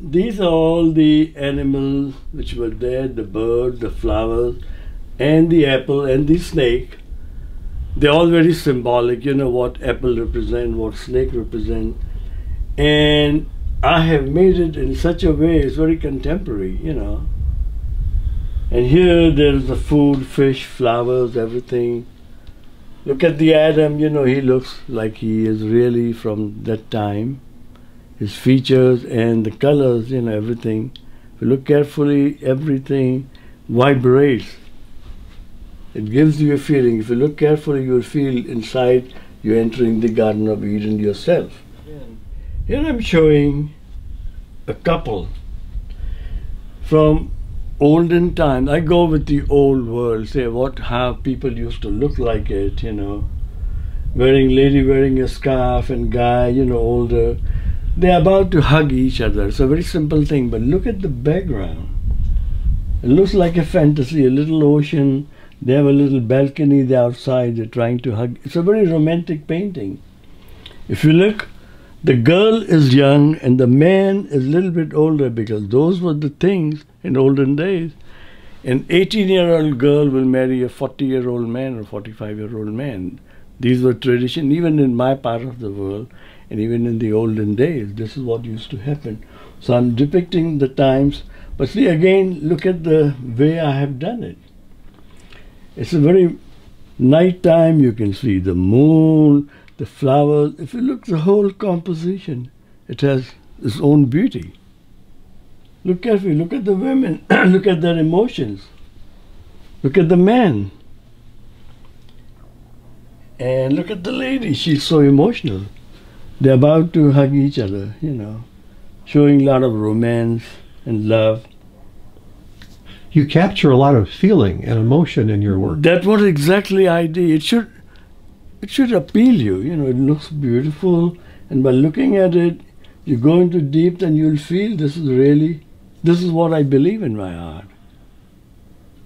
These are all the animals which were there, the bird, the flowers, and the apple and the snake. They're all very symbolic, you know, what apple represent, what snake represent. And I have made it in such a way, it's very contemporary, you know. And here there's the food, fish, flowers, everything. Look at the Adam, you know, he looks like he is really from that time. His features and the colors, you know, everything. If you look carefully, everything vibrates. It gives you a feeling. If you look carefully, you'll feel inside you're entering the Garden of Eden yourself. Here I'm showing a couple from olden times. I go with the old world, say how people used to look like it, you know. Lady wearing a scarf and guy, you know, older. They're about to hug each other. It's a very simple thing, but look at the background. It looks like a fantasy, a little ocean. They have a little balcony there outside. They're trying to hug. It's a very romantic painting. If you look, the girl is young and the man is a little bit older, because those were the things in olden days. An 18-year-old girl will marry a 40-year-old man or 45-year-old man. These were tradition, even in my part of the world. And even in the olden days, this is what used to happen. So I'm depicting the times, but see again, look at the way I have done it. It's a very night time, you can see the moon, the flowers. If you look, the whole composition, it has its own beauty. Look carefully, look at the women, look at their emotions. Look at the man. And look at the lady, she's so emotional. They're about to hug each other, you know, showing a lot of romance and love. You capture a lot of feeling and emotion in your work. That's what exactly I did. It should appeal you, you know, it looks beautiful, and by looking at it, you go into deep and you'll feel this is what I believe in my art.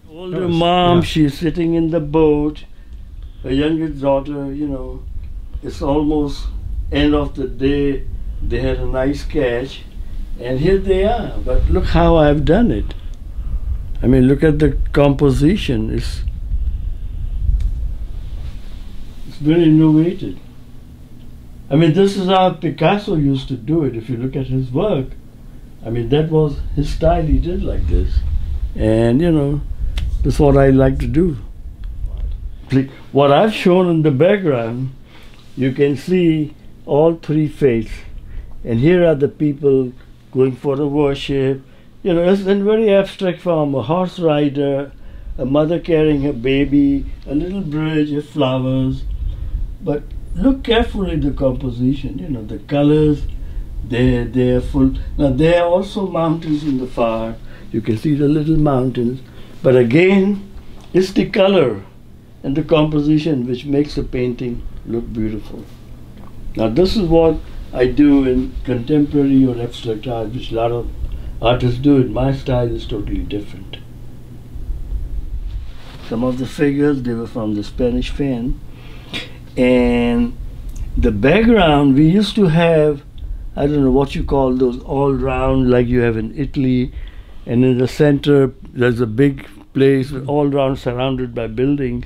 Older mom, yeah. She's sitting in the boat, her youngest daughter, you know, it's almost end of the day, they had a nice catch, and here they are. But look how I've done it. I mean, look at the composition. It's very innovative. I mean, this is how Picasso used to do it. If you look at his work, I mean, that was his style. He did like this. And, you know, that's what I like to do. What I've shown in the background, you can see all three faiths, and here are the people going for the worship. You know, it's in very abstract form. A horse rider, a mother carrying her baby, a little bridge with flowers. But look carefully at the composition. You know, the colors, they're full. Now there are also mountains in the far. You can see the little mountains. But again, it's the color and the composition which makes the painting look beautiful. Now this is what I do in contemporary or abstract art, which a lot of artists do it. My style is totally different. Some of the figures, they were from the Spanish fan. And the background, we used to have, I don't know what you call those, all round like you have in Italy. And in the center, there's a big place all round surrounded by buildings.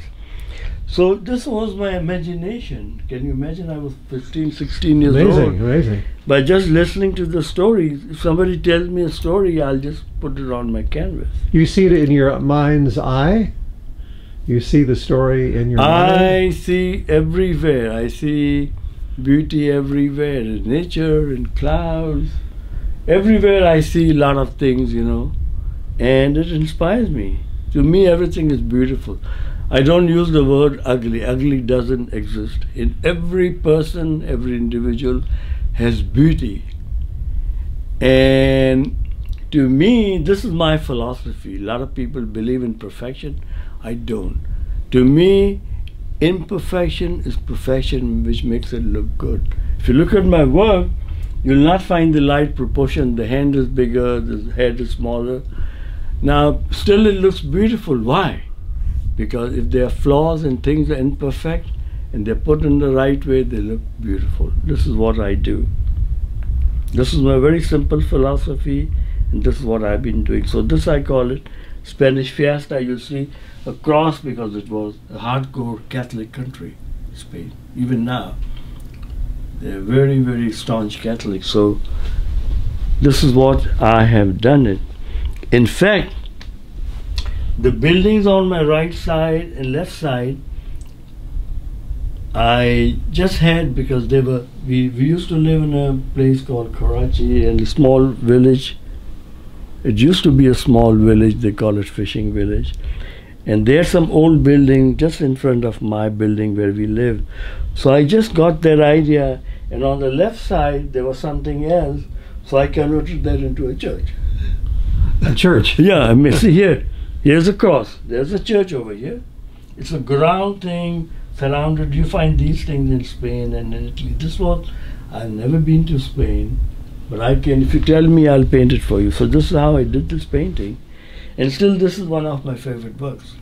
So this was my imagination. Can you imagine? I was 15, 16 years old. Amazing. By just listening to the stories, if somebody tells me a story, I'll just put it on my canvas. You see it in your mind's eye? You see the story in your mind? I see everywhere. I see beauty everywhere, in nature, in clouds. Everywhere I see a lot of things, you know, and it inspires me. To me, everything is beautiful. I don't use the word ugly. Ugly doesn't exist. In every person, every individual has beauty. And to me, this is my philosophy. A lot of people believe in perfection. I don't. To me, imperfection is perfection, which makes it look good. If you look at my work, you'll not find the right proportion. The hand is bigger, the head is smaller. Now, still it looks beautiful. Why? Because if there are flaws and things are imperfect and they're put in the right way, they look beautiful. This is what I do. This is my very simple philosophy, and this is what I've been doing. So this I call it Spanish Fiesta. You see a cross because it was a hardcore Catholic country, Spain. Even now, they're very, very staunch Catholics. So this is what I have done it. In fact, the buildings on my right side and left side, I just had, because they were, we used to live in a place called Karachi, in a small village. It used to be a small village, they call it fishing village. And there's some old building just in front of my building where we live. So I just got that idea, and on the left side there was something else, so I converted that into a church. A church? Yeah, I mean, see here, here's a cross, there's a church over here. It's a ground thing, surrounded. You find these things in Spain and in Italy. This was, I've never been to Spain, but I can, if you tell me, I'll paint it for you. So this is how I did this painting, and still this is one of my favorite works.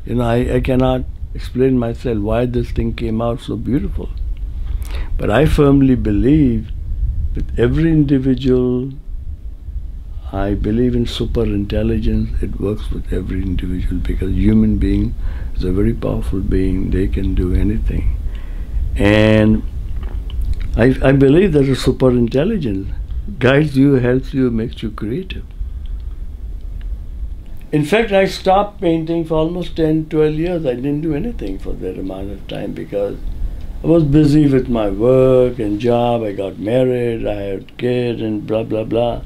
You know, I cannot explain myself why this thing came out so beautiful, but I firmly believe that every individual, I believe in super intelligence. It works with every individual, because human being is a very powerful being. They can do anything. And I believe that a super intelligence guides you, helps you, makes you creative. In fact, I stopped painting for almost 10, 12 years. I didn't do anything for that amount of time because I was busy with my work and job. I got married, I had kids and blah, blah, blah.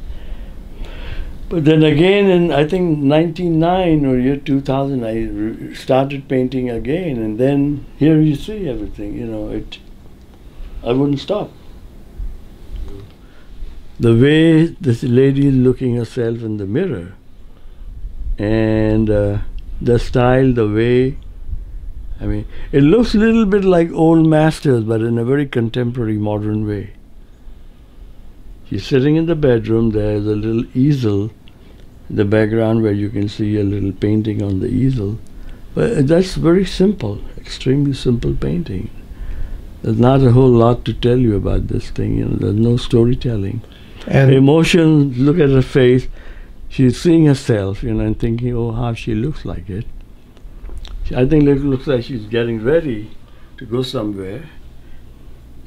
But then again, in I think 1999 or year 2000, I started painting again, and then here you see everything. You know, I wouldn't stop. The way this lady is looking herself in the mirror, and the style, the way, I mean, it looks a little bit like old masters, but in a very contemporary, modern way. She's sitting in the bedroom. There's a little easel in the background where you can see a little painting on the easel. But that's very simple, extremely simple painting. There's not a whole lot to tell you about this thing. You know, there's no storytelling. And emotions, look at her face. She's seeing herself, you know, and thinking, oh, how she looks like it. I think it looks like she's getting ready to go somewhere.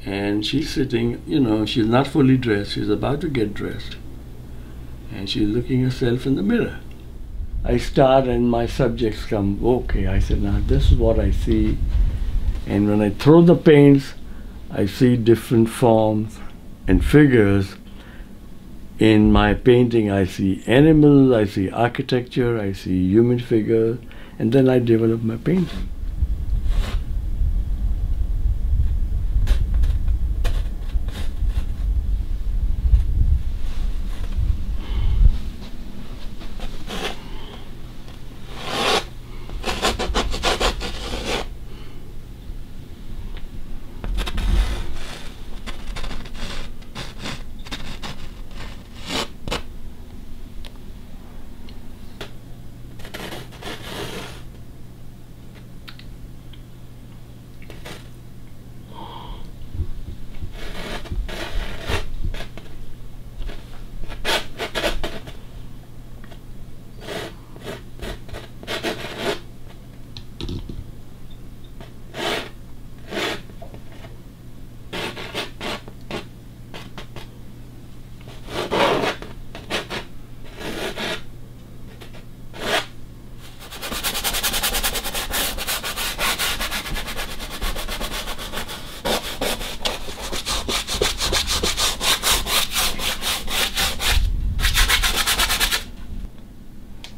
And she's sitting, you know, she's not fully dressed. She's about to get dressed. And she's looking herself in the mirror. I start and my subjects come, okay. I said, now this is what I see. And when I throw the paints, I see different forms and figures. In my painting, I see animals, I see architecture, I see human figures, and then I develop my painting.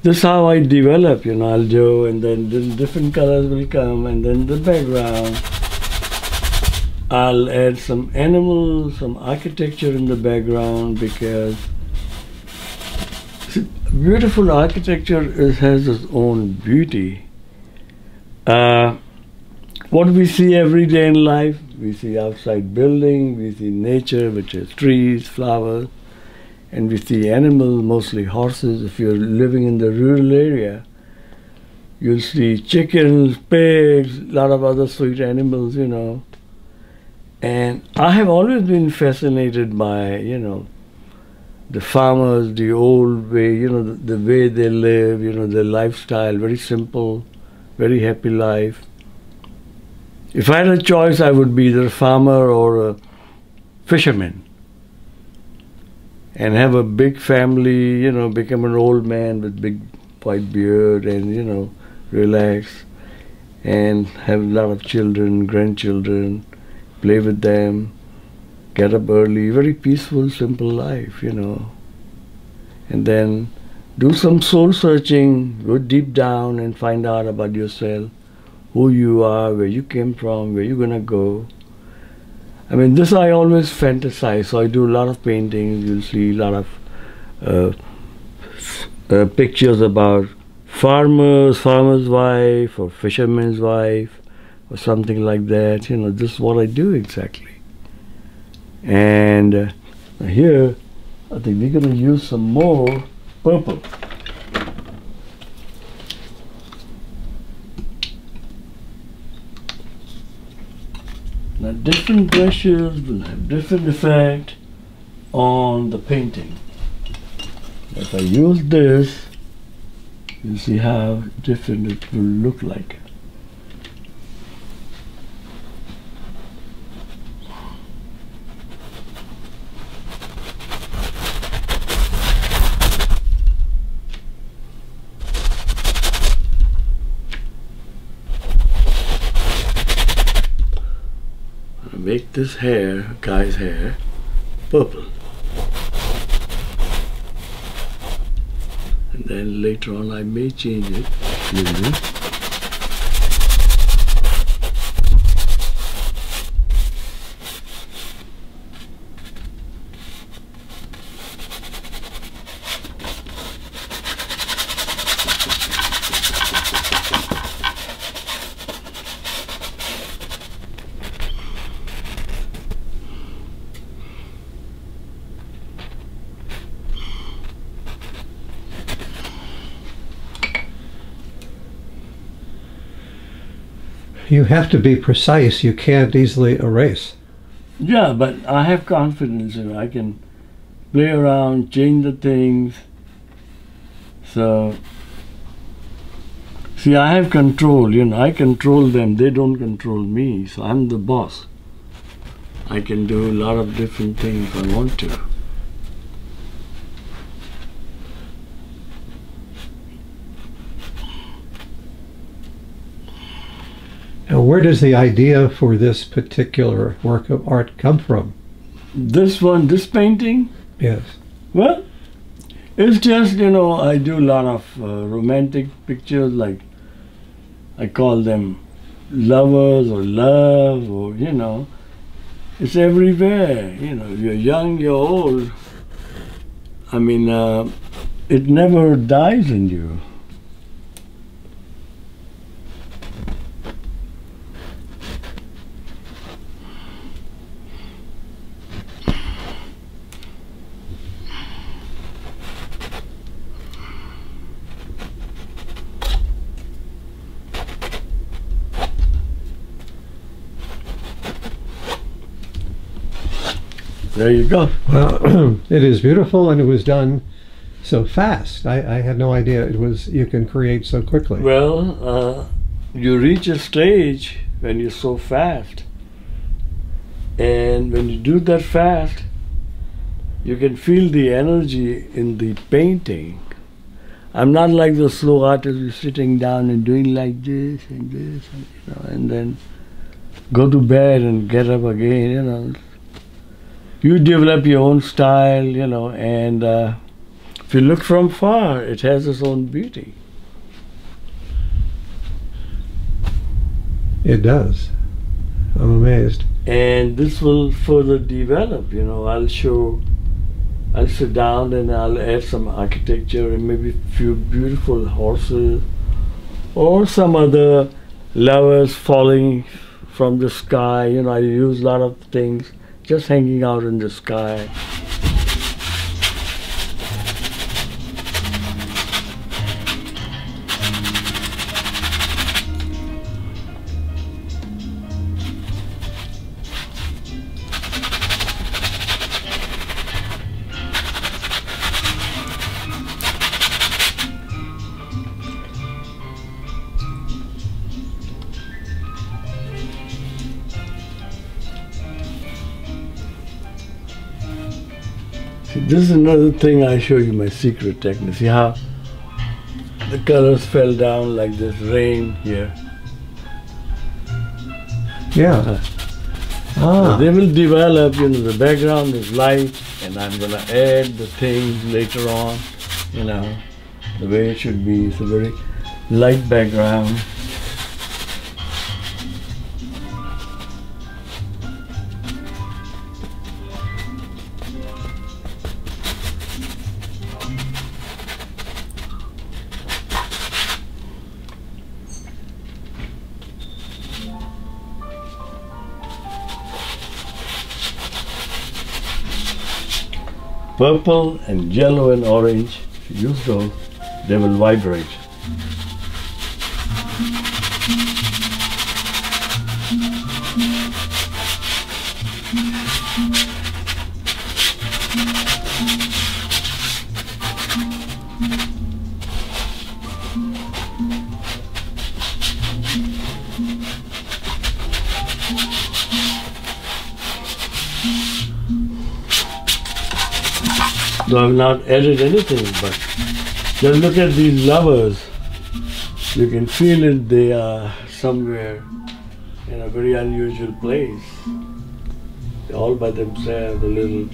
This is how I develop, you know. I'll do, and then different colors will come, and then the background. I'll add some animals, some architecture in the background, because beautiful architecture has its own beauty. What we see every day in life, we see outside building, we see nature, which is trees, flowers. And we see animals, mostly horses. If you're living in the rural area, you'll see chickens, pigs, a lot of other sweet animals, you know. And I have always been fascinated by, the farmers, the old way, the way they live, their lifestyle, very simple, very happy life. If I had a choice, I would be either a farmer or a fisherman and have a big family, become an old man with big white beard and, relax and have a lot of children, grandchildren, play with them, get up early, very peaceful, simple life, and then do some soul searching, go deep down and find out about yourself, who you are, where you came from, where you're gonna go. I mean, this I always fantasize, so I do a lot of paintings. You'll see a lot of pictures about farmer's wife or fisherman's wife or something like that. This is what I do exactly. And here, I think we're going to use some more purple. Now, different brushes will have different effect on the painting. If I use this, you'll see how different it will look like. Make this hair, guy's hair, purple. And then later on I may change it maybe. You have to be precise. You can't easily erase. Yeah, but I have confidence in it. I can play around, change the things. So, see, I have control, I control them. They don't control me. So I'm the boss. I can do a lot of different things if I want to. Now, where does the idea for this particular work of art come from? This one, this painting? Yes. Well, it's just, I do a lot of romantic pictures, like I call them lovers or love, or, it's everywhere. You're young, you're old. I mean, it never dies in you. There you go. Well, it is beautiful, and it was done so fast. I had no idea you can create so quickly. Well, you reach a stage when you're so fast, and when you do that fast, you can feel the energy in the painting. I'm not like the slow artist who's sitting down and doing like this and this, and then go to bed and get up again, You develop your own style, and if you look from far, it has its own beauty. It does. I'm amazed. And this will further develop, I'll sit down and I'll add some architecture and maybe a few beautiful horses or some other lovers falling from the sky. I use a lot of things just hanging out in the sky. See, this is another thing I show you, my secret technique. See how the colors fell down like this rain here. Yeah. So they will develop, the background is light and I'm going to add the things later on, the way it should be. It's a very light background. Purple and yellow and orange, if you use those, they will vibrate. So I've not added anything, but just look at these lovers. You can feel it, they are somewhere in a very unusual place. They're all by themselves, a little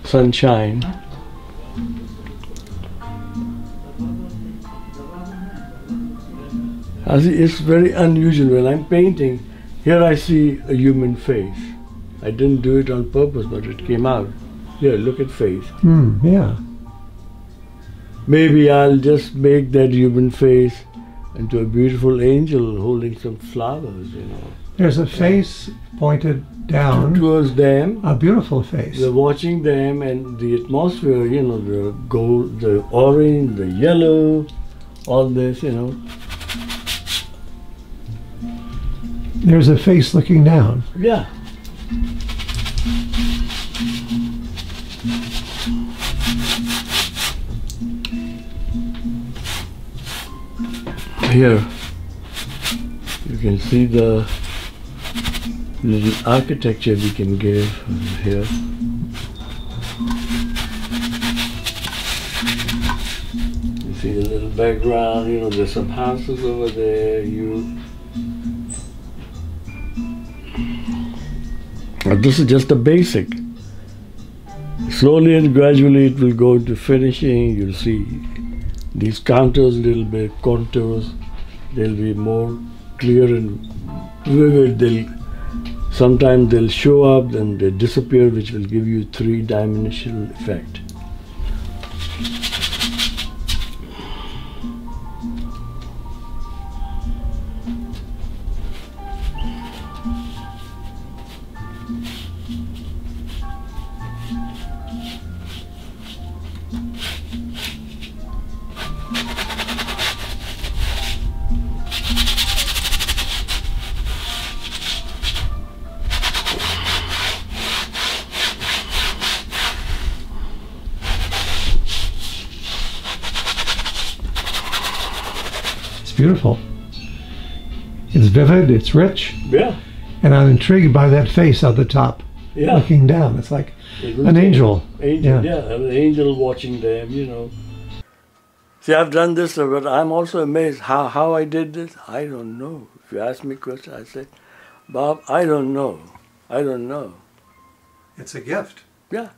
sunshine. It's very unusual. When I'm painting, here I see a human face. I didn't do it on purpose, but it came out. Here, look at face. Yeah. Maybe I'll just make that human face into a beautiful angel holding some flowers, There's a face pointed down towards them. A beautiful face. They're watching them and the atmosphere, the gold, the orange, the yellow, all this, There's a face looking down. Yeah. Here, you can see the little architecture we can give here. You see the little background, there's some houses over there. This is just a basic. Slowly and gradually it will go to finishing. You'll see these counters, little bit contours, they'll be more clear and vivid. Sometimes they'll show up, then they disappear, which will give you three-dimensional effect. Beautiful. It's vivid, it's rich. Yeah. And I'm intrigued by that face at the top, looking down. It's like an angel. Angel, yeah, an angel watching them, See, I've done this, but I'm also amazed how I did this. I don't know. If you ask me a question, I say, Bob, I don't know. I don't know. It's a gift. Yeah.